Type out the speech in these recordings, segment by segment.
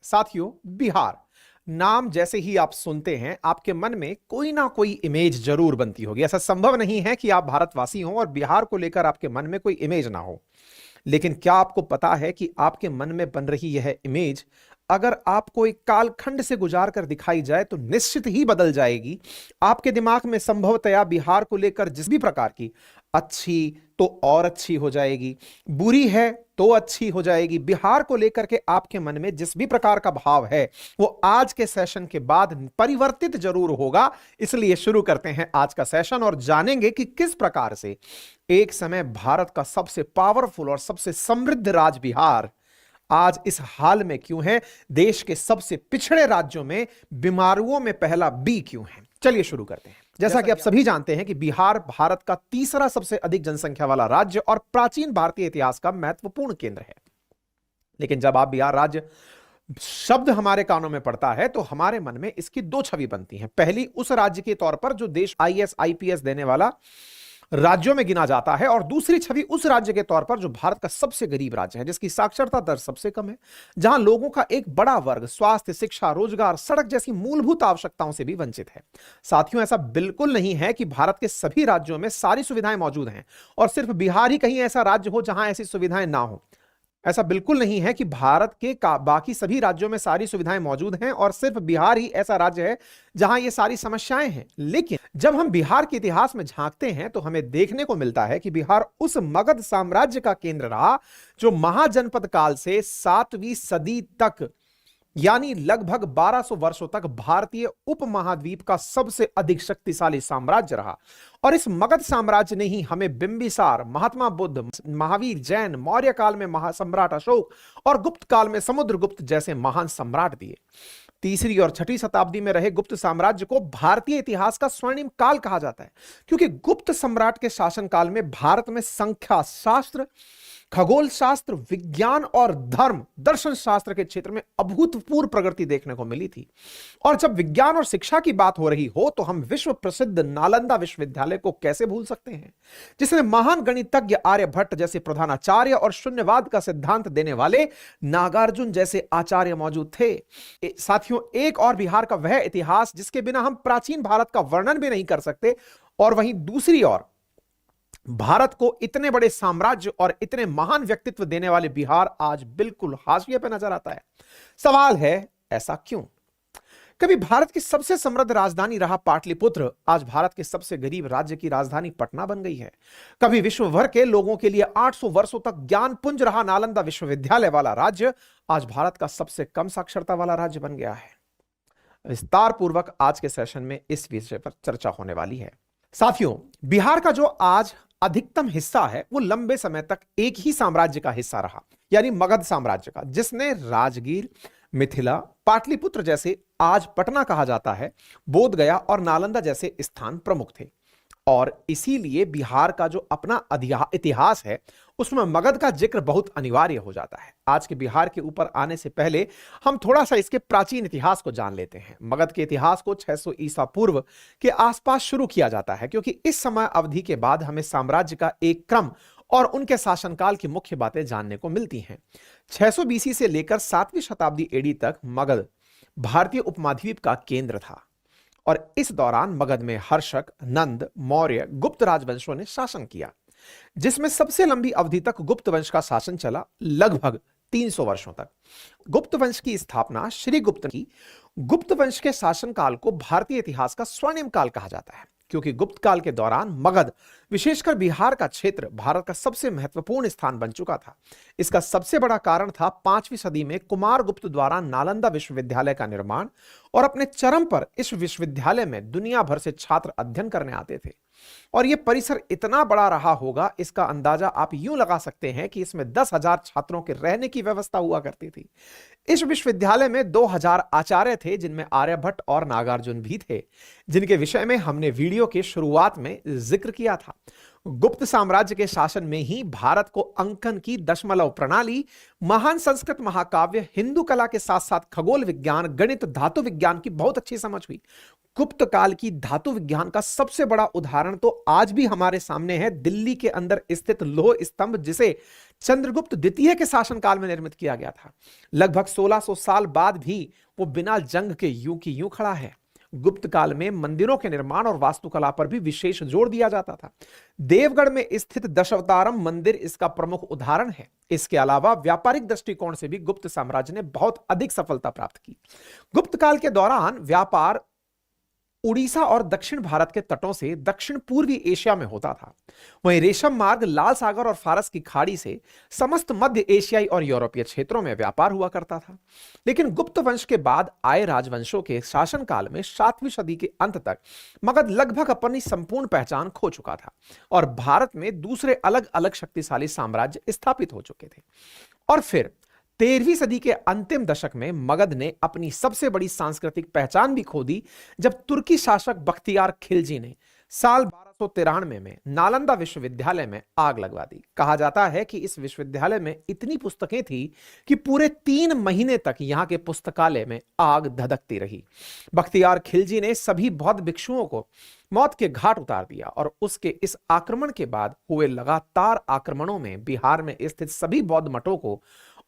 साथियों, बिहार नाम जैसे ही आप सुनते हैं आपके मन में कोई ना कोई इमेज जरूर बनती होगी। ऐसा संभव नहीं है कि आप भारतवासी हो और बिहार को लेकर आपके मन में कोई इमेज ना हो। लेकिन क्या आपको पता है कि आपके मन में बन रही यह इमेज अगर आपको एक कालखंड से गुजार कर दिखाई जाए तो निश्चित ही बदल जाएगी। आपके दिमाग में संभवतया बिहार को लेकर जिस भी प्रकार की अच्छी तो और अच्छी हो जाएगी, बुरी है तो अच्छी हो जाएगी, बिहार को लेकर के आपके मन में जिस भी प्रकार का भाव है वो आज के सेशन के बाद परिवर्तित जरूर होगा। इसलिए शुरू करते हैं आज का सेशन और जानेंगे कि किस प्रकार से एक समय भारत का सबसे पावरफुल और सबसे समृद्ध राज्य बिहार आज इस हाल में क्यों है, देश के सबसे पिछड़े राज्यों में बीमारियों में पहला बी क्यों है। चलिए शुरू करते हैं। जैसा कि आप सभी जानते हैं कि बिहार भारत का तीसरा सबसे अधिक जनसंख्या वाला राज्य और प्राचीन भारतीय इतिहास का महत्वपूर्ण केंद्र है। लेकिन जब आप बिहार राज्य शब्द हमारे कानों में पड़ता है तो हमारे मन में इसकी दो छवि बनती हैं। पहली उस राज्य के तौर पर जो देश आईएएस आईपीएस देने वाला राज्यों में गिना जाता है और दूसरी छवि उस राज्य के तौर पर जो भारत का सबसे गरीब राज्य है, जिसकी साक्षरता दर सबसे कम है, जहां लोगों का एक बड़ा वर्ग स्वास्थ्य, शिक्षा, रोजगार, सड़क जैसी मूलभूत आवश्यकताओं से भी वंचित है। साथियों, ऐसा बिल्कुल नहीं है कि भारत के सभी राज्यों में सारी सुविधाएं मौजूद हैं और सिर्फ बिहार ही कहीं ऐसा राज्य हो जहां ऐसी सुविधाएं ना हो। ऐसा बिल्कुल नहीं है कि भारत के बाकी सभी राज्यों में सारी सुविधाएं मौजूद हैं और सिर्फ बिहार ही ऐसा राज्य है जहां ये सारी समस्याएं हैं। लेकिन जब हम बिहार के इतिहास में झांकते हैं तो हमें देखने को मिलता है कि बिहार उस मगध साम्राज्य का केंद्र रहा जो महाजनपद काल से 7वीं सदी तक यानी लगभग 1200 वर्षों तक भारतीय उपमहाद्वीप का सबसे अधिक शक्तिशाली साम्राज्य रहा। और इस मगध साम्राज्य ने ही हमें बिंबिसार, महात्मा बुद्ध, महावीर, जैन, मौर्य काल में महासम्राट अशोक और गुप्त काल में समुद्रगुप्त जैसे महान सम्राट दिए। तीसरी और छठी शताब्दी में रहे गुप्त साम्राज्य को भारतीय इतिहास का स्वर्णिम काल कहा जाता है, क्योंकि गुप्त सम्राट के शासनकाल में भारत में संख्या शास्त्र, खगोल शास्त्र, विज्ञान और धर्म दर्शन शास्त्र के क्षेत्र में अभूतपूर्व प्रगति देखने को मिली थी। और जब विज्ञान और शिक्षा की बात हो रही हो तो हम विश्व प्रसिद्ध नालंदा विश्वविद्यालय को कैसे भूल सकते हैं, जिसमें महान गणितज्ञ आर्यभट्ट जैसे प्रधानाचार्य और शून्यवाद का सिद्धांत देने वाले नागार्जुन जैसे आचार्य मौजूद थे। साथियों, एक और बिहार का वह इतिहास जिसके बिना हम प्राचीन भारत का वर्णन भी नहीं कर सकते, और वहीं दूसरी ओर भारत को इतने बड़े साम्राज्य और इतने महान व्यक्तित्व देने वाले बिहार आज बिल्कुल हाशिए पे नजर आता है। सवाल है, ऐसा क्यों? कभी भारत की सबसे समृद्ध राजधानी रहा पाटलिपुत्र आज भारत के सबसे गरीब राज्य की राजधानी पटना बन गई है। कभी विश्व भर के लोगों के लिए 800 वर्षों तक ज्ञान पुंज रहा नालंदा विश्वविद्यालय वाला राज्य आज भारत का सबसे कम साक्षरता वाला राज्य बन गया है। विस्तार पूर्वक आज के सेशन में इस विषय पर चर्चा होने वाली है। साथियों, बिहार का जो आज अधिकतम हिस्सा है वो लंबे समय तक एक ही साम्राज्य का हिस्सा रहा, यानी मगध साम्राज्य का, जिसने राजगीर, मिथिला, पाटलिपुत्र जैसे आज पटना कहा जाता है, बोधगया और नालंदा जैसे स्थान प्रमुख थे। और इसीलिए बिहार का जो अपना इतिहास है उसमें मगध का जिक्र बहुत अनिवार्य हो जाता है। आज के बिहार के ऊपर आने से पहले हम थोड़ा सा इसके प्राचीन इतिहास को जान लेते हैं। मगध के इतिहास को 600 ईसा पूर्व के आसपास शुरू किया जाता है, क्योंकि इस समय अवधि के बाद हमें साम्राज्य का एक क्रम और उनके शासनकाल की मुख्य बातें जानने को मिलती हैं। 600 बीसी से लेकर 7वीं शताब्दी एडी तक मगध भारतीय उपमहाद्वीप का केंद्र था और इस दौरान मगध में हर्षक, नंद, मौर्य, गुप्त राजवंशों ने शासन किया, जिसमें सबसे लंबी अवधि तक गुप्त वंश का शासन चला, लगभग 300 वर्षों तक। गुप्त वंश की स्थापना श्री गुप्त की। गुप्त वंश के शासनकाल को भारतीय इतिहास का स्वर्णिम काल कहा जाता है, क्योंकि गुप्त काल के दौरान मगध, विशेषकर बिहार का क्षेत्र, भारत का सबसे महत्वपूर्ण स्थान बन चुका था। इसका सबसे बड़ा कारण था 5वीं सदी में कुमारगुप्त द्वारा नालंदा विश्वविद्यालय का निर्माण, और अपने चरम पर इस विश्वविद्यालय में दुनिया भर से छात्र अध्ययन करने आते थे। और यह परिसर इतना बड़ा रहा होगा, इसका अंदाजा आप यूं लगा सकते हैं कि इसमें 10,000 छात्रों के रहने की व्यवस्था हुआ करती थी। इस विश्वविद्यालय में 2000 आचार्य थे, जिनमें आर्यभट्ट और नागार्जुन भी थे, जिनके विषय में हमने वीडियो के शुरुआत में जिक्र किया था। गुप्त साम्राज्य के शासन में ही भारत को अंकन की दशमलव प्रणाली, महान संस्कृत महाकाव्य, हिंदू कला के साथ साथ खगोल विज्ञान, गणित, धातु विज्ञान की बहुत अच्छी समझ हुई। गुप्त काल की धातु विज्ञान का सबसे बड़ा उदाहरण तो आज भी हमारे सामने है, दिल्ली के अंदर स्थित लौह स्तंभ, जिसे चंद्रगुप्त द्वितीय के शासनकाल में निर्मित किया गया था। लगभग 1600 साल बाद भी वो बिना जंग के यूं की यूं खड़ा है। गुप्त काल में मंदिरों के निर्माण और वास्तुकला पर भी विशेष जोर दिया जाता था। देवगढ़ में स्थित दशावतारम मंदिर इसका प्रमुख उदाहरण है। इसके अलावा व्यापारिक दृष्टिकोण से भी गुप्त साम्राज्य ने बहुत अधिक सफलता प्राप्त की। गुप्त काल के दौरान व्यापार उड़ीसा और दक्षिण भारत के तटों से दक्षिण पूर्वी एशिया में होता था। वहीं रेशम मार्ग, लाल सागर और फारस की खाड़ी से समस्त मध्य एशियाई और यूरोपीय क्षेत्रों में व्यापार हुआ करता था। लेकिन गुप्त वंश के बाद आए राजवंशों के शासनकाल में 7वीं सदी के अंत तक मगध लगभग अपनी संपूर्ण पहचान खो चुका था और भारत में दूसरे अलग अलग शक्तिशाली साम्राज्य स्थापित हो चुके थे। और फिर 13वीं सदी के अंतिम दशक में मगध ने अपनी सबसे बड़ी सांस्कृतिक पहचान भी खो दी, जब तुर्की शासक बख्तियार खिलजी ने साल 1293 में नालंदा विश्वविद्यालय में आग लगवा दी। कहा जाता है कि इस विश्वविद्यालय में इतनी पुस्तकें थी कि पूरे 3 महीने तक यहां के पुस्तकालय में आग धधकती रही। बख्तियार खिलजी ने सभी बौद्ध भिक्षुओं को मौत के घाट उतार दिया और उसके इस आक्रमण के बाद हुए लगातार आक्रमणों में बिहार में स्थित सभी बौद्ध मठों को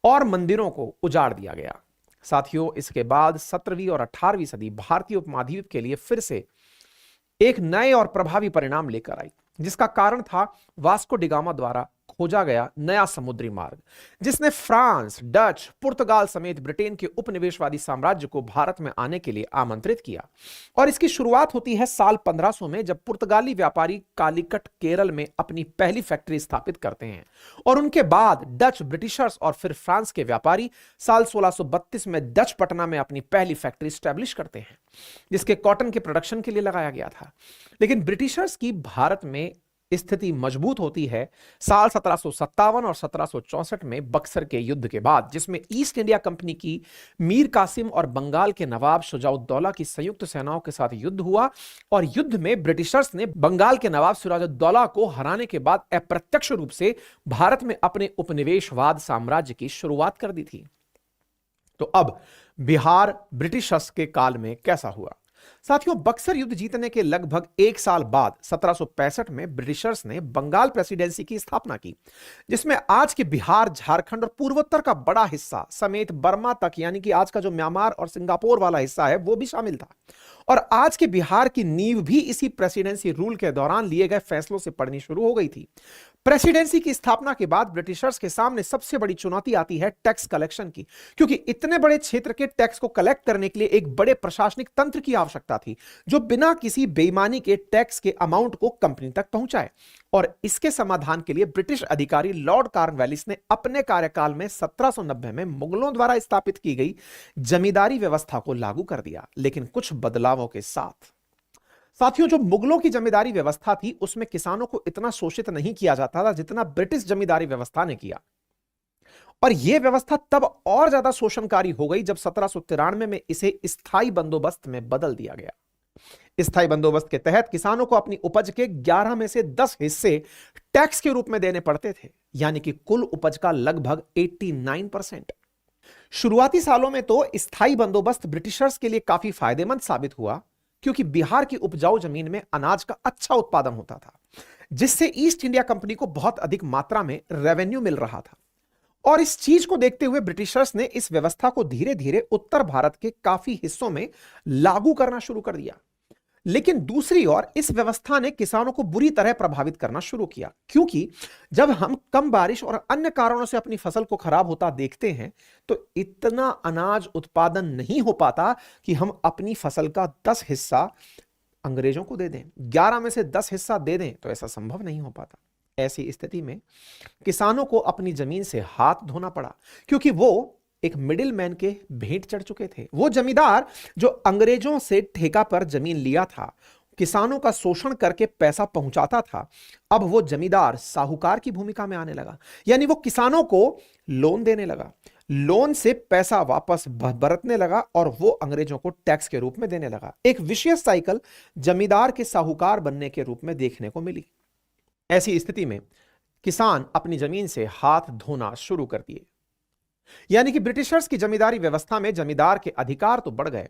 और मंदिरों को उजाड़ दिया गया। साथियों, इसके बाद 17वीं और 18वीं सदी भारतीय उपमहाद्वीप के लिए फिर से एक नए और प्रभावी परिणाम लेकर आई, जिसका कारण था वास्को डिगामा द्वारा खोजा गया नया समुद्री मार्ग, जिसने फ्रांस, डच, पुर्तगाल समेत ब्रिटेन के उपनिवेशवादी साम्राज्य को भारत में आने के लिए आमंत्रित किया। और इसकी शुरुआत होती है साल 1500 में, जब पुर्तगाली व्यापारी कालीकट केरल में अपनी पहली फैक्ट्री स्थापित करते हैं। और उनके बाद डच, ब्रिटिशर्स और फिर फ्रांस के व्यापारी साल 1632 में डच पटना में अपनी पहली फैक्ट्री स्टैब्लिश करते हैं, जिसके कॉटन के प्रोडक्शन के लिए लगाया गया था। लेकिन ब्रिटिशर्स की भारत में स्थिति मजबूत होती है साल 1757 और 1764 में बक्सर के युद्ध के बाद, जिसमें ईस्ट इंडिया कंपनी की मीर कासिम और बंगाल के नवाब शुजाउद्दौला की संयुक्त सेनाओं के साथ युद्ध हुआ। और युद्ध में ब्रिटिशर्स ने बंगाल के नवाब सिराजुद्दौला को हराने के बाद अप्रत्यक्ष रूप से भारत में अपने उपनिवेशवाद साम्राज्य की शुरुआत कर दी थी। तो अब बिहार ब्रिटिशर्स के काल में कैसा हुआ? साथियों, बक्सर युद्ध जीतने के लगभग 1 साल बाद 1765 में ब्रिटिशर्स ने बंगाल प्रेसिडेंसी की स्थापना की, जिसमें आज के बिहार, झारखंड और पूर्वोत्तर का बड़ा हिस्सा समेत बर्मा तक, यानी कि आज का जो म्यांमार और सिंगापुर वाला हिस्सा है, वो भी शामिल था। और आज के बिहार की नींव भी इसी प्रेसिडेंसी रूल के दौरान लिए गए फैसलों से पड़नी शुरू हो गई थी। प्रेसिडेंसी की स्थापना के बाद ब्रिटिशर्स के सामने सबसे बड़ी चुनौती आती है टैक्स कलेक्शन की, क्योंकि इतने बड़े क्षेत्र के टैक्स को कलेक्ट करने के लिए एक बड़े प्रशासनिक तंत्र की आवश्यकता थी, जो बिना किसी बेईमानी के टैक्स के अमाउंट को कंपनी तक पहुंचाए। और इसके समाधान के लिए ब्रिटिश अधिकारी लॉर्ड कॉर्नवालिस ने अपने कार्यकाल में 1790 में मुगलों द्वारा स्थापित की गई जमींदारी व्यवस्था को लागू कर दिया, लेकिन कुछ बदलावों के साथ। साथियों, जो मुगलों की जमींदारी व्यवस्था थी, उसमें किसानों को इतना शोषित नहीं किया जाता था जितना ब्रिटिश जमींदारी व्यवस्था ने किया। और यह व्यवस्था तब और ज्यादा शोषणकारी हो गई जब 1793 में इसे स्थायी बंदोबस्त में बदल दिया गया। स्थायी बंदोबस्त के तहत किसानों को अपनी उपज के 11 में से 10 हिस्से टैक्स के रूप में देने पड़ते थे, यानी कि कुल उपज का लगभग 89%। शुरुआती सालों में तो स्थायी बंदोबस्त ब्रिटिशर्स के लिए काफी फायदेमंद साबित हुआ, क्योंकि बिहार की उपजाऊ जमीन में अनाज का अच्छा उत्पादन होता था, जिससे ईस्ट इंडिया कंपनी को बहुत अधिक मात्रा में रेवेन्यू मिल रहा था। और इस चीज को देखते हुए ब्रिटिशर्स ने इस व्यवस्था को धीरे धीरे उत्तर भारत के काफी हिस्सों में लागू करना शुरू कर दिया। लेकिन दूसरी ओर इस व्यवस्था ने किसानों को बुरी तरह प्रभावित करना शुरू किया, क्योंकि जब हम कम बारिश और अन्य कारणों से अपनी फसल को खराब होता देखते हैं, तो इतना अनाज उत्पादन नहीं हो पाता कि हम अपनी फसल का 10 हिस्सा अंग्रेजों को दे दें। 11 में से 10 हिस्सा दे दें तो ऐसा संभव नहीं हो पाता। ऐसी स्थिति में किसानों को अपनी जमीन से हाथ धोना पड़ा, क्योंकि वो एक मिडिल मैन के भेंट चढ़ चुके थे। वो जमींदार जो अंग्रेजों से ठेका पर जमीन लिया था, किसानों का शोषण करके पैसा पहुंचाता था, अब वो जमींदार साहूकार की भूमिका में आने लगा। यानी वो किसानों को लोन देने लगा, लोन से पैसा वापस बरतने लगा और वो अंग्रेजों को टैक्स के रूप में देने लगा। एक विशेष साइकिल जमींदार के साहूकार बनने के रूप में देखने को मिली। ऐसी स्थिति में किसान अपनी जमीन से हाथ धोना शुरू कर दिए। यानी कि ब्रिटिशर्स की जमींदारी व्यवस्था में जमींदार के अधिकार तो बढ़ गए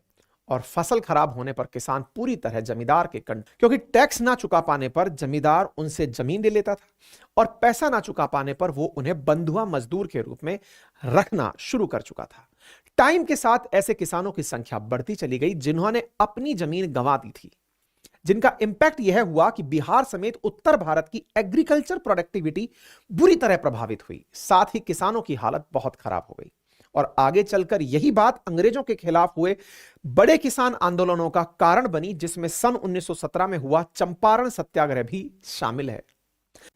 और फसल खराब होने पर किसान पूरी तरह जमींदार के कंठ, क्योंकि टैक्स ना चुका पाने पर जमींदार उनसे जमीन ले लेता था और पैसा ना चुका पाने पर वो उन्हें बंधुआ मजदूर के रूप में रखना शुरू कर चुका था। टाइम के साथ ऐसे किसानों की संख्या बढ़ती चली गई जिन्होंने अपनी जमीन गंवा दी थी, जिनका इंपैक्ट यह हुआ कि बिहार समेत उत्तर भारत की एग्रीकल्चर प्रोडक्टिविटी बुरी तरह प्रभावित हुई। साथ ही किसानों की हालत बहुत खराब हो गई और आगे चलकर यही बात अंग्रेजों के खिलाफ हुए बड़े किसान आंदोलनों का कारण बनी, जिसमें सन 1917 में हुआ चंपारण सत्याग्रह भी शामिल है।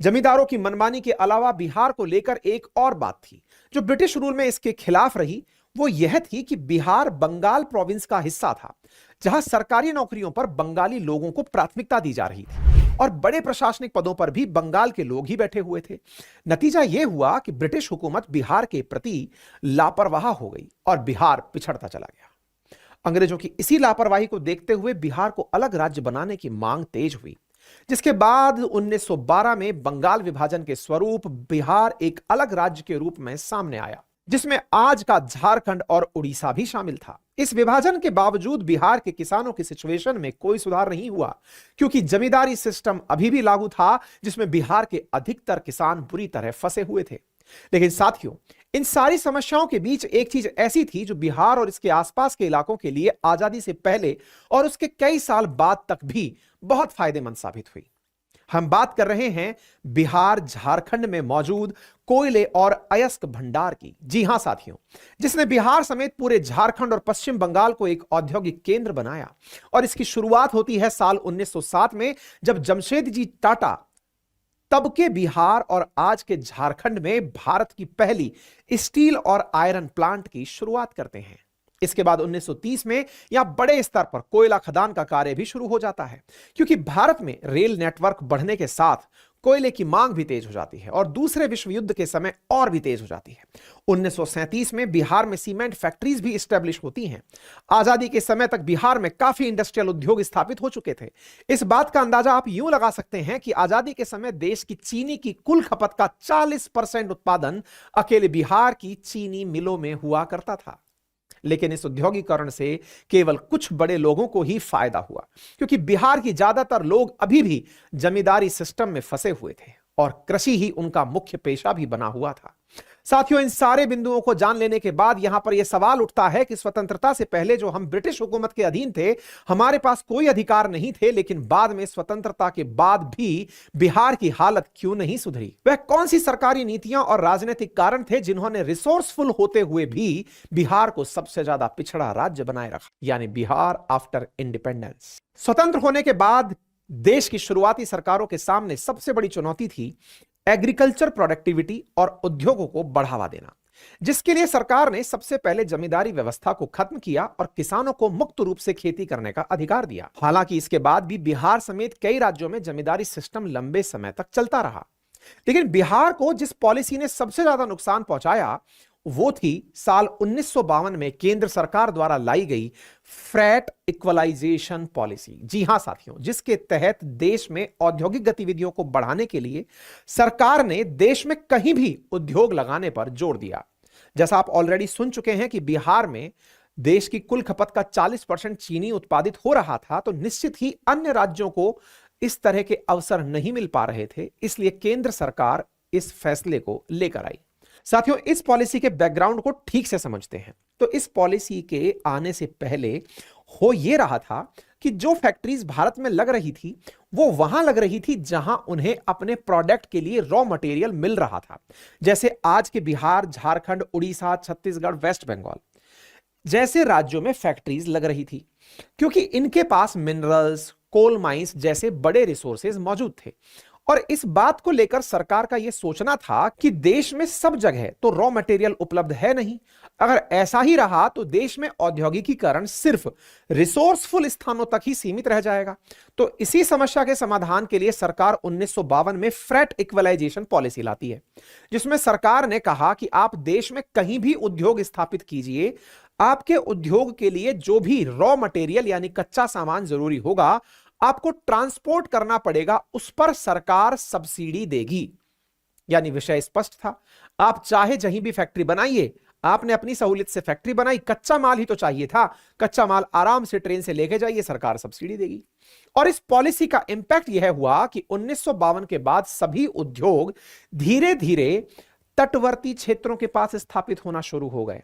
जमींदारों की मनमानी के अलावा बिहार को लेकर एक और बात थी जो ब्रिटिश रूल में इसके खिलाफ रही। वो यह थी कि बिहार बंगाल प्रोविंस का हिस्सा था, जहां सरकारी नौकरियों पर बंगाली लोगों को प्राथमिकता दी जा रही थी और बड़े प्रशासनिक पदों पर भी बंगाल के लोग ही बैठे हुए थे। नतीजा यह हुआ कि ब्रिटिश हुकूमत बिहार के प्रति लापरवाह हो गई और बिहार पिछड़ता चला गया। अंग्रेजों की इसी लापरवाही को देखते हुए बिहार को अलग राज्य बनाने की मांग तेज हुई, जिसके बाद 1912 में बंगाल विभाजन के स्वरूप बिहार एक अलग राज्य के रूप में सामने आया, जिसमें आज का झारखंड और उड़ीसा भी शामिल था। इस विभाजन के बावजूद बिहार के किसानों की सिचुएशन में कोई सुधार नहीं हुआ, क्योंकि जमींदारी सिस्टम अभी भी लागू था, जिसमें बिहार के अधिकतर किसान बुरी तरह फंसे हुए थे। लेकिन साथियों, इन सारी समस्याओं के बीच एक चीज ऐसी थी जो बिहार और इसके आसपास के इलाकों के लिए आजादी से पहले और उसके कई साल बाद तक भी बहुत फायदेमंद साबित हुई। हम बात कर रहे हैं बिहार झारखंड में मौजूद कोयले और अयस्क भंडार की। जी हां साथियों, जिसने बिहार समेत पूरे झारखंड और पश्चिम बंगाल को एक औद्योगिक केंद्र बनाया। और इसकी शुरुआत होती है साल 1907 में, जब जमशेदजी टाटा तब के बिहार और आज के झारखंड में भारत की पहली स्टील और आयरन प्लांट की शुरुआत करते हैं। इसके बाद 1930 में यहां बड़े स्तर पर कोयला खदान का कार्य भी शुरू हो जाता है, क्योंकि भारत में रेल नेटवर्क बढ़ने के साथ कोयले की मांग भी तेज हो जाती है और दूसरे विश्व युद्ध के समय और भी तेज हो जाती है। 1937 में बिहार में सीमेंट फैक्ट्रीज भी स्टैब्लिश होती हैं। आजादी के समय तक बिहार में काफी इंडस्ट्रियल उद्योग स्थापित हो चुके थे। इस बात का अंदाजा आप यूं लगा सकते हैं कि आजादी के समय देश की चीनी की कुल खपत का 40% उत्पादन अकेले बिहार की चीनी मिलों में हुआ करता था। लेकिन इस औद्योगिकरण से केवल कुछ बड़े लोगों को ही फायदा हुआ, क्योंकि बिहार की ज्यादातर लोग अभी भी जमींदारी सिस्टम में फंसे हुए थे और कृषि ही उनका मुख्य पेशा भी बना हुआ था। साथियों, इन सारे बिंदुओं को जान लेने के बाद यहां पर यह सवाल उठता है कि स्वतंत्रता से पहले जो हम ब्रिटिश हुकूमत के अधीन थे, हमारे पास कोई अधिकार नहीं थे, लेकिन बाद में स्वतंत्रता के बाद भी बिहार की हालत क्यों नहीं सुधरी? वह कौन सी सरकारी नीतियां और राजनीतिक कारण थे जिन्होंने रिसोर्सफुल होते हुए भी बिहार को सबसे ज्यादा पिछड़ा राज्य बनाए रखा, यानी बिहार आफ्टर इंडिपेंडेंस? स्वतंत्र होने के बाद देश की शुरुआती सरकारों के सामने सबसे बड़ी चुनौती थी एग्रीकल्चर प्रोडक्टिविटी और उद्योगों को बढ़ावा देना, जिसके लिए सरकार ने सबसे पहले जमींदारी व्यवस्था को खत्म किया और किसानों को मुक्त रूप से खेती करने का अधिकार दिया। हालांकि इसके बाद भी बिहार समेत कई राज्यों में जमींदारी सिस्टम लंबे समय तक चलता रहा। लेकिन बिहार को जिस पॉलिसी ने सबसे ज्यादा नुकसान पहुंचाया वो थी साल 1952 में केंद्र सरकार द्वारा लाई गई फ्रैट इक्वलाइजेशन पॉलिसी। जी हां साथियों, जिसके तहत देश में औद्योगिक गतिविधियों को बढ़ाने के लिए सरकार ने देश में कहीं भी उद्योग लगाने पर जोर दिया। जैसा आप ऑलरेडी सुन चुके हैं कि बिहार में देश की कुल खपत का 40% चीनी उत्पादित हो रहा था, तो निश्चित ही अन्य राज्यों को इस तरह के अवसर नहीं मिल पा रहे थे। इसलिए केंद्र सरकार इस फैसले को लेकर आई। साथियों, इस पॉलिसी के बैकग्राउंड को ठीक से समझते हैं तो इस पॉलिसी के आने से पहले हो यह रहा था कि जो फैक्ट्रीज भारत में लग रही थी वो वहां लग रही थी जहां उन्हें अपने प्रोडक्ट के लिए रॉ मटेरियल मिल रहा था। जैसे आज के बिहार, झारखंड, उड़ीसा, छत्तीसगढ़, वेस्ट बंगाल जैसे राज्यों में फैक्ट्रीज लग रही थी, क्योंकि इनके पास मिनरल्स, कोल माइंस जैसे बड़े रिसोर्सेज मौजूद थे। और इस बात को लेकर सरकार का यह सोचना था कि देश में सब जगह तो रॉ मटेरियल उपलब्ध है नहीं। अगर ऐसा ही रहा तो देश में औद्योगिकीकरण सिर्फ रिसोर्सफुल स्थानों तक ही सीमित रह जाएगा। तो इसी समस्या के समाधान के लिए सरकार 1952 में फ्रैट इक्वलाइजेशन पॉलिसी लाती है, जिसमें सरकार ने कहा कि आप देश में कहीं भी उद्योग स्थापित कीजिए, आपके उद्योग के लिए जो भी रॉ मटेरियल यानी कच्चा सामान जरूरी होगा आपको ट्रांसपोर्ट करना पड़ेगा, उस पर सरकार सब्सिडी देगी। यानी विषय स्पष्ट था। आप चाहे जहीं भी फैक्ट्री बनाइए, आपने अपनी सहूलियत से फैक्ट्री बनाई, कच्चा माल ही तो चाहिए था, कच्चा माल आराम से ट्रेन से लेके जाइए, सरकार सब्सिडी देगी। और इस पॉलिसी का इंपैक्ट यह हुआ कि 1952 के बाद सभी उद्योग धीरे धीरे तटवर्ती क्षेत्रों के पास स्थापित होना शुरू हो गए,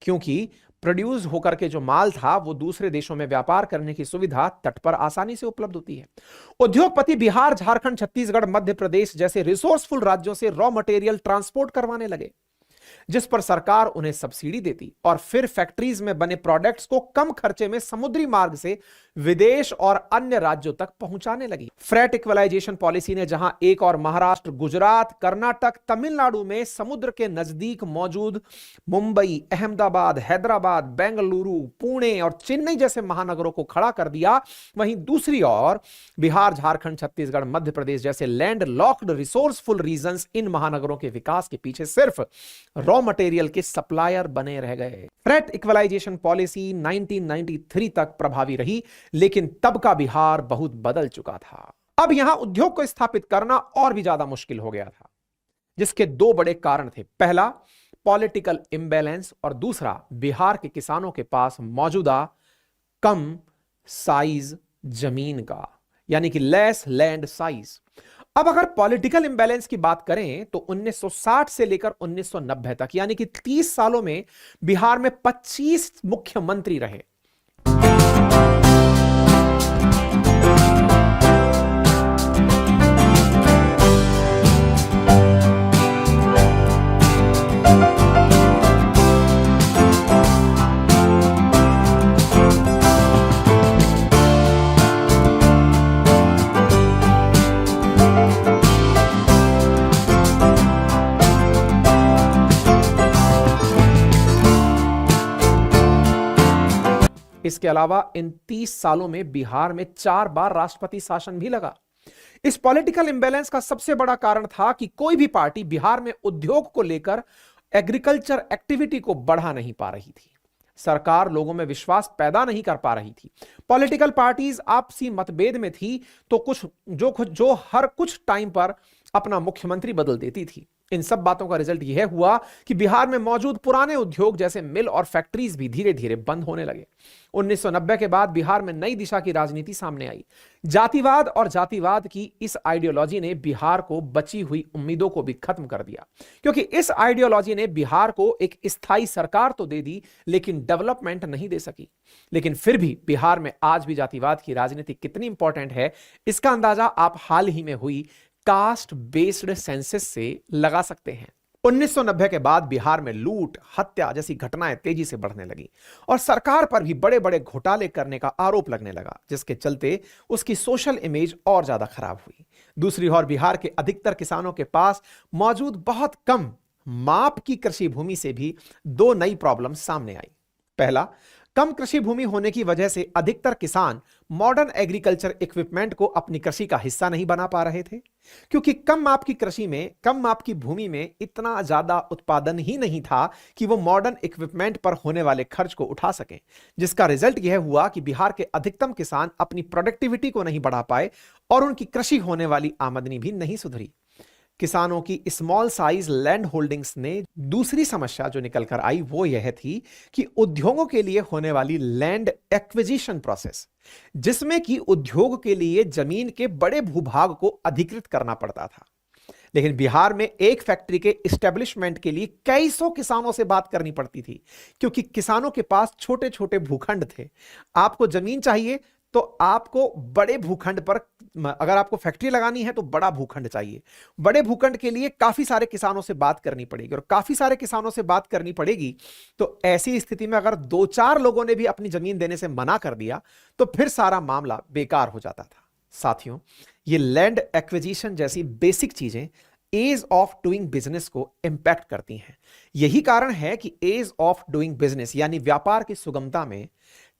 क्योंकि प्रोड्यूस होकर के जो माल था वो दूसरे देशों में व्यापार करने की सुविधा तट पर आसानी से उपलब्ध होती है। उद्योगपति बिहार, झारखंड, छत्तीसगढ़, मध्य प्रदेश जैसे रिसोर्सफुल राज्यों से रॉ मटेरियल ट्रांसपोर्ट करवाने लगे, जिस पर सरकार उन्हें सब्सिडी देती और फिर फैक्ट्रीज में बने प्रोडक्ट्स को कम खर्चे में समुद्री मार्ग से विदेश और अन्य राज्यों तक पहुंचाने लगी। फ्रेट इक्वलाइजेशन पॉलिसी ने जहां एक और महाराष्ट्र, गुजरात, कर्नाटक, तमिलनाडु में समुद्र के नजदीक मौजूद मुंबई, अहमदाबाद, हैदराबाद, बेंगलुरु, पुणे और चेन्नई जैसे महानगरों को खड़ा कर दिया, वहीं दूसरी ओर बिहार, झारखंड, छत्तीसगढ़, मध्य प्रदेश जैसे लैंड लॉक्ड रिसोर्सफुल रीजन्स इन महानगरों के विकास के पीछे सिर्फ रॉ मटेरियल के सप्लायर बने रह गए। फ्रेट इक्वलाइजेशन पॉलिसी 1993 तक प्रभावी रही, लेकिन तब का बिहार बहुत बदल चुका था। अब यहां उद्योग को स्थापित करना और भी ज्यादा मुश्किल हो गया था, जिसके दो बड़े कारण थे। पहला, पॉलिटिकल इंबैलेंस, और दूसरा, बिहार के किसानों के पास मौजूदा कम साइज जमीन का, यानी कि लेस लैंड साइज। अब अगर पॉलिटिकल इंबैलेंस की बात करें तो 1960 से लेकर 1990 तक, यानी कि 30 सालों में बिहार में 25 मुख्यमंत्री रहे। इसके अलावा इन 30 सालों में बिहार में 4 बार राष्ट्रपति शासन भी लगा। इस पॉलिटिकल इंबैलेंस का सबसे बड़ा कारण था कि कोई भी पार्टी बिहार में उद्योग को लेकर, एग्रीकल्चर एक्टिविटी को बढ़ा नहीं पा रही थी। सरकार लोगों में विश्वास पैदा नहीं कर पा रही थी। पॉलिटिकल पार्टीज आपसी मतभेद में थी, तो जो हर कुछ टाइम पर अपना मुख्यमंत्री बदल देती थी। इन सब बातों का रिजल्ट यह हुआ कि बिहार में मौजूद पुराने उद्योग जैसे मिल और फैक्ट्रीज भी धीरे धीरे बंद होने लगे। 1990 के बाद बिहार में नई दिशा की राजनीति सामने आई। जातिवाद और जातिवाद की इस आइडियोलॉजी ने बिहार को बची हुई उम्मीदों को भी खत्म कर दिया, क्योंकि इस आइडियोलॉजी ने बिहार को एक स्थायी सरकार तो दे दी, लेकिन डेवलपमेंट नहीं दे सकी। लेकिन फिर भी बिहार में आज भी जातिवाद की राजनीति कितनी इंपॉर्टेंट है, इसका अंदाजा आप हाल ही में हुई कास्ट बेस्ड सेंसस से लगा सकते हैं। 1990 के बाद बिहार में लूट, हत्या जैसी घटनाएं तेजी से बढ़ने लगी और सरकार पर भी बड़े बड़े घोटाले करने का आरोप लगने लगा, जिसके चलते उसकी सोशल इमेज और ज्यादा खराब हुई। दूसरी ओर बिहार के अधिकतर किसानों के पास मौजूद बहुत कम माप की कृषि भूमि से भी दो नई प्रॉब्लम सामने आई। पहला, कम कृषि भूमि होने की वजह से अधिकतर किसान मॉडर्न एग्रीकल्चर इक्विपमेंट को अपनी कृषि का हिस्सा नहीं बना पा रहे थे, क्योंकि कम माप की कृषि में, कम माप की भूमि में इतना ज्यादा उत्पादन ही नहीं था कि वो मॉडर्न इक्विपमेंट पर होने वाले खर्च को उठा सकें। जिसका रिजल्ट यह हुआ कि बिहार के अधिकतम किसान अपनी प्रोडक्टिविटी को नहीं बढ़ा पाए और उनकी कृषि होने वाली आमदनी भी नहीं सुधरी। किसानों की स्मॉल साइज लैंड होल्डिंग्स ने दूसरी समस्या जो निकल कर आई वो यह थी कि उद्योगों के लिए होने वाली लैंड एक्विजिशन प्रोसेस, जिसमें कि उद्योग के लिए जमीन के बड़े भूभाग को अधिकृत करना पड़ता था। लेकिन बिहार में एक फैक्ट्री के एस्टेब्लिशमेंट के लिए कई सौ किसानों से बात करनी पड़ती थी, क्योंकि किसानों के पास छोटे छोटे भूखंड थे। आपको जमीन चाहिए तो आपको बड़े भूखंड पर, अगर आपको फैक्ट्री लगानी है तो बड़ा भूखंड चाहिए। बड़े भूखंड के लिए काफी सारे किसानों से बात करनी पड़ेगी, और काफी सारे किसानों से बात करनी पड़ेगी तो ऐसी स्थिति में अगर 2-4 लोगों ने भी अपनी जमीन देने से मना कर दिया तो फिर सारा मामला बेकार हो जाता था। साथियों, ये लैंड एक्विजिशन जैसी बेसिक चीजें एज ऑफ डूइंग बिजनेस को इंपैक्ट करती हैं। यही कारण है कि एज ऑफ डूइंग बिजनेस यानी व्यापार की सुगमता में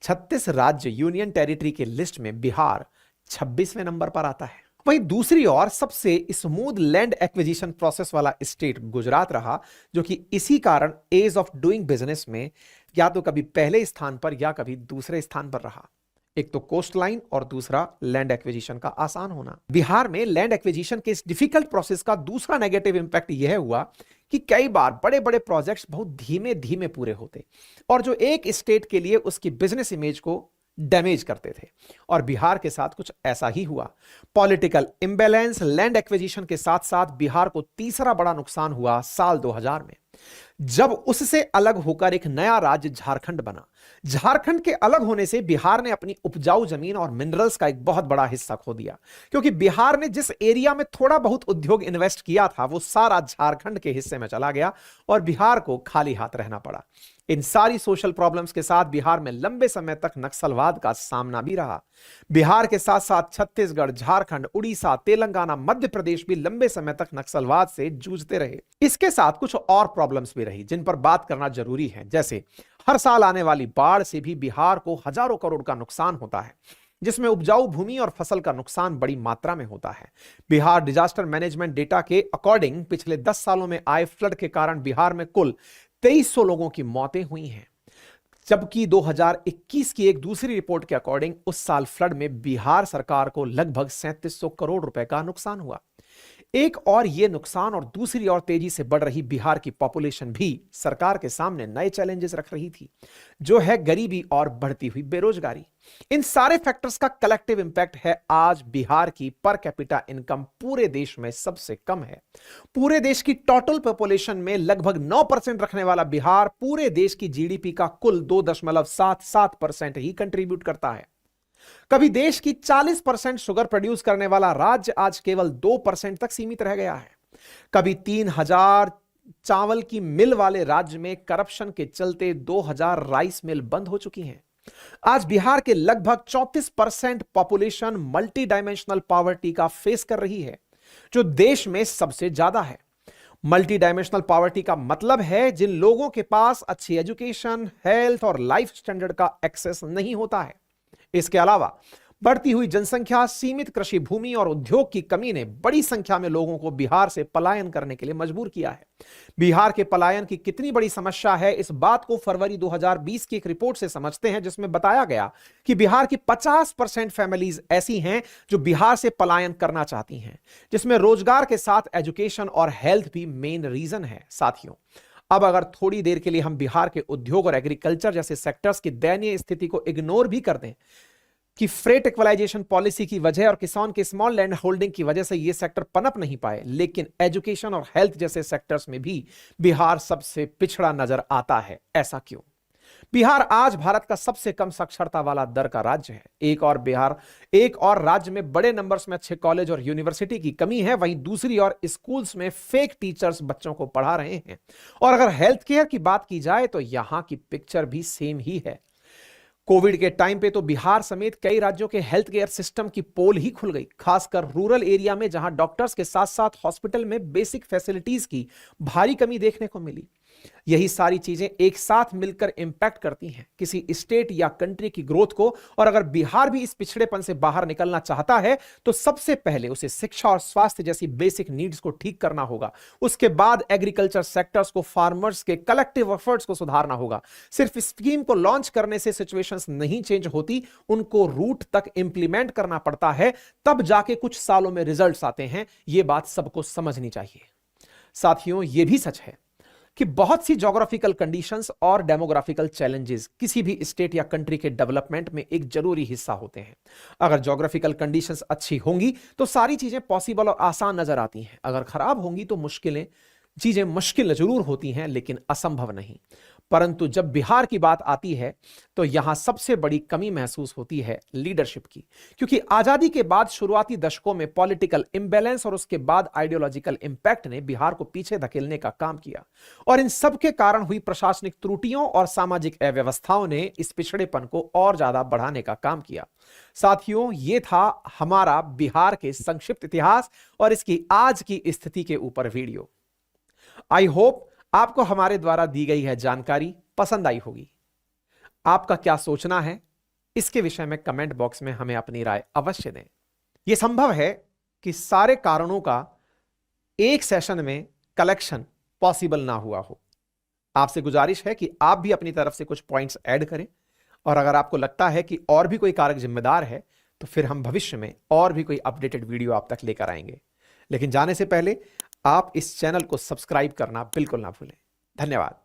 36 राज्य यूनियन टेरिटरी के लिस्ट में बिहार 26वें नंबर पर आता है। वहीं दूसरी ओर सबसे स्मूथ लैंड एक्विजिशन प्रोसेस वाला स्टेट गुजरात रहा, जो कि इसी कारण एज ऑफ डूइंग बिजनेस में या तो कभी पहले स्थान पर या कभी दूसरे स्थान पर रहा। एक तो कोस्ट लाइन और दूसरा लैंड एक्विजिशन का आसान होना। बिहार में लैंड एक्विजिशन के इस डिफिकल्ट प्रोसेस का दूसरा नेगेटिव इंपैक्ट यह हुआ कि कई बार बड़े बड़े प्रोजेक्ट्स बहुत धीमे धीमे पूरे होते और जो एक स्टेट के लिए उसकी बिजनेस इमेज को डैमेज करते थे। और बिहार के साथ कुछ ऐसा ही हुआ। पॉलिटिकल इंबैलेंस, लैंड एक्विजिशन के साथ साथ बिहार को तीसरा बड़ा नुकसान हुआ साल 2000 में, जब उससे अलग होकर एक नया राज्य झारखंड बना। झारखंड के अलग होने से बिहार ने अपनी उपजाऊ जमीन और मिनरल्स का एक बहुत बड़ा हिस्सा खो दिया, क्योंकि बिहार ने जिस एरिया में थोड़ा बहुत उद्योग इन्वेस्ट किया था वो सारा झारखंड के हिस्से में चला गया और बिहार को खाली हाथ रहना पड़ा। इन सारी सोशल प्रॉब्लम्स के साथ बिहार में लंबे समय तक नक्सलवाद का सामना भी रहा। बिहार के साथ साथ छत्तीसगढ़, झारखंड, उड़ीसा, तेलंगाना, मध्य प्रदेश भी लंबे समय तक नक्सलवाद से जूझते रहे। इसके साथ कुछ और प्रॉब्लम्स भी रही जिन पर बात करना जरूरी है, जैसे हर साल आने वाली बाढ़ से भी बिहार को हजारों करोड़ का नुकसान होता है, जिसमें उपजाऊ भूमि और फसल का नुकसान बड़ी मात्रा में होता है। बिहार डिजास्टर मैनेजमेंट डेटा के अकॉर्डिंग पिछले 10 सालों में आए फ्लड के कारण बिहार में कुल 2300 लोगों की मौतें हुई हैं, जबकि 2021 की एक दूसरी रिपोर्ट के अकॉर्डिंग उस साल फ्लड में बिहार सरकार को लगभग 3700 करोड़ रुपए का नुकसान हुआ। एक और ये नुकसान और दूसरी ओर तेजी से बढ़ रही बिहार की पॉपुलेशन भी सरकार के सामने नए चैलेंजेस रख रही थी, जो है गरीबी और बढ़ती हुई बेरोजगारी। इन सारे फैक्टर्स का कलेक्टिव इंपैक्ट है आज बिहार की पर कैपिटा इनकम पूरे देश में सबसे कम है। पूरे देश की टोटल पॉपुलेशन में लगभग 9% रखने वाला बिहार पूरे देश की जीडीपी का कुल 2.77% ही कंट्रीब्यूट करता है। कभी देश की 40% शुगर प्रोड्यूस करने वाला राज्य आज केवल 2% तक सीमित रह गया है। कभी 3000 चावल की मिल वाले राज्य में करप्शन के चलते 2000 राइस मिल बंद हो चुकी हैं। आज बिहार के लगभग 34% पॉपुलेशन मल्टी डायमेंशनल पॉवर्टी का फेस कर रही है, जो देश में सबसे ज्यादा है। मल्टी डायमेंशनल पॉवर्टी का मतलब है जिन लोगों के पास अच्छी एजुकेशन, हेल्थ और लाइफ स्टैंडर्ड का एक्सेस नहीं होता है। इसके अलावा बढ़ती हुई जनसंख्या, सीमित कृषि भूमि और उद्योग की कमी ने बड़ी संख्या में लोगों को बिहार से पलायन करने के लिए मजबूर किया है। बिहार के पलायन की कितनी बड़ी समस्या है, इस बात को फरवरी 2020 की एक रिपोर्ट से समझते हैं, जिसमें बताया गया कि बिहार की 50% फैमिलीज ऐसी हैं जो बिहार से पलायन करना चाहती हैं, जिसमें रोजगार के साथ एजुकेशन और हेल्थ भी मेन रीजन है। साथियों, अब अगर थोड़ी देर के लिए हम बिहार के उद्योग और एग्रीकल्चर जैसे सेक्टर्स की दयनीय स्थिति को इग्नोर भी कर दें कि फ्रेट इक्वलाइजेशन पॉलिसी की वजह और किसान के स्मॉल लैंड होल्डिंग की वजह से ये सेक्टर पनप नहीं पाए, लेकिन एजुकेशन और हेल्थ जैसे सेक्टर्स में भी बिहार सबसे पिछड़ा नजर आता है। ऐसा क्यों? बिहार आज भारत का सबसे कम साक्षरता वाला दर का राज्य है। एक और राज्य में बड़े नंबर्स में अच्छे कॉलेज और यूनिवर्सिटी की कमी है, वहीं दूसरी ओर स्कूल्स में फेक टीचर्स बच्चों को पढ़ा रहे हैं। और अगर हेल्थ केयर की बात की जाए तो यहां की पिक्चर भी सेम ही है। कोविड के टाइम पे तो बिहार समेत कई राज्यों के हेल्थ केयर सिस्टम की पोल ही खुल गई, खासकर रूरल एरिया में, जहां डॉक्टर्स के साथ साथ हॉस्पिटल में बेसिक फैसिलिटीज की भारी कमी देखने को मिली। यही सारी चीजें एक साथ मिलकर इंपैक्ट करती हैं किसी स्टेट या कंट्री की ग्रोथ को। और अगर बिहार भी इस पिछड़ेपन से बाहर निकलना चाहता है तो सबसे पहले उसे शिक्षा और स्वास्थ्य जैसी बेसिक नीड्स को ठीक करना होगा। उसके बाद एग्रीकल्चर सेक्टर्स को, फार्मर्स के कलेक्टिव एफर्ट्स को सुधारना होगा। सिर्फ स्कीम को लॉन्च करने से सिचुएशंस नहीं चेंज होती, उनको रूट तक इंप्लीमेंट करना पड़ता है, तब जाके कुछ सालों में रिजल्ट्स आते हैं। यह बात सबको समझनी चाहिए। साथियों, यह भी सच है कि बहुत सी ज्योग्राफिकल कंडीशंस और डेमोग्राफिकल चैलेंजेस किसी भी स्टेट या कंट्री के डेवलपमेंट में एक जरूरी हिस्सा होते हैं। अगर ज्योग्राफिकल कंडीशंस अच्छी होंगी तो सारी चीजें पॉसिबल और आसान नजर आती हैं। अगर खराब होंगी तो चीजें मुश्किल जरूर होती हैं, लेकिन असंभव नहीं। परंतु जब बिहार की बात आती है तो यहां सबसे बड़ी कमी महसूस होती है लीडरशिप की, क्योंकि आजादी के बाद शुरुआती दशकों में पॉलिटिकल इंबैलेंस और उसके बाद आइडियोलॉजिकल इंपैक्ट ने बिहार को पीछे धकेलने का काम किया, और इन सब के कारण हुई प्रशासनिक त्रुटियों और सामाजिक अव्यवस्थाओं ने इस पिछड़ेपन को और ज्यादा बढ़ाने का काम किया। साथियों, यह था हमारा बिहार के संक्षिप्त इतिहास और इसकी आज की स्थिति के ऊपर वीडियो। आई होप आपको हमारे द्वारा दी गई है जानकारी पसंद आई होगी। आपका क्या सोचना है इसके विषय में कमेंट बॉक्स में हमें अपनी राय अवश्य दें। यह संभव है कि सारे कारणों का एक सेशन में कलेक्शन पॉसिबल ना हुआ हो। आपसे गुजारिश है कि आप भी अपनी तरफ से कुछ पॉइंट्स ऐड करें। और अगर आपको लगता है कि और भी कोई कारक जिम्मेदार है तो फिर हम भविष्य में और भी कोई अपडेटेड वीडियो आप तक लेकर आएंगे। लेकिन जाने से पहले आप इस चैनल को सब्सक्राइब करना बिल्कुल ना भूलें। धन्यवाद।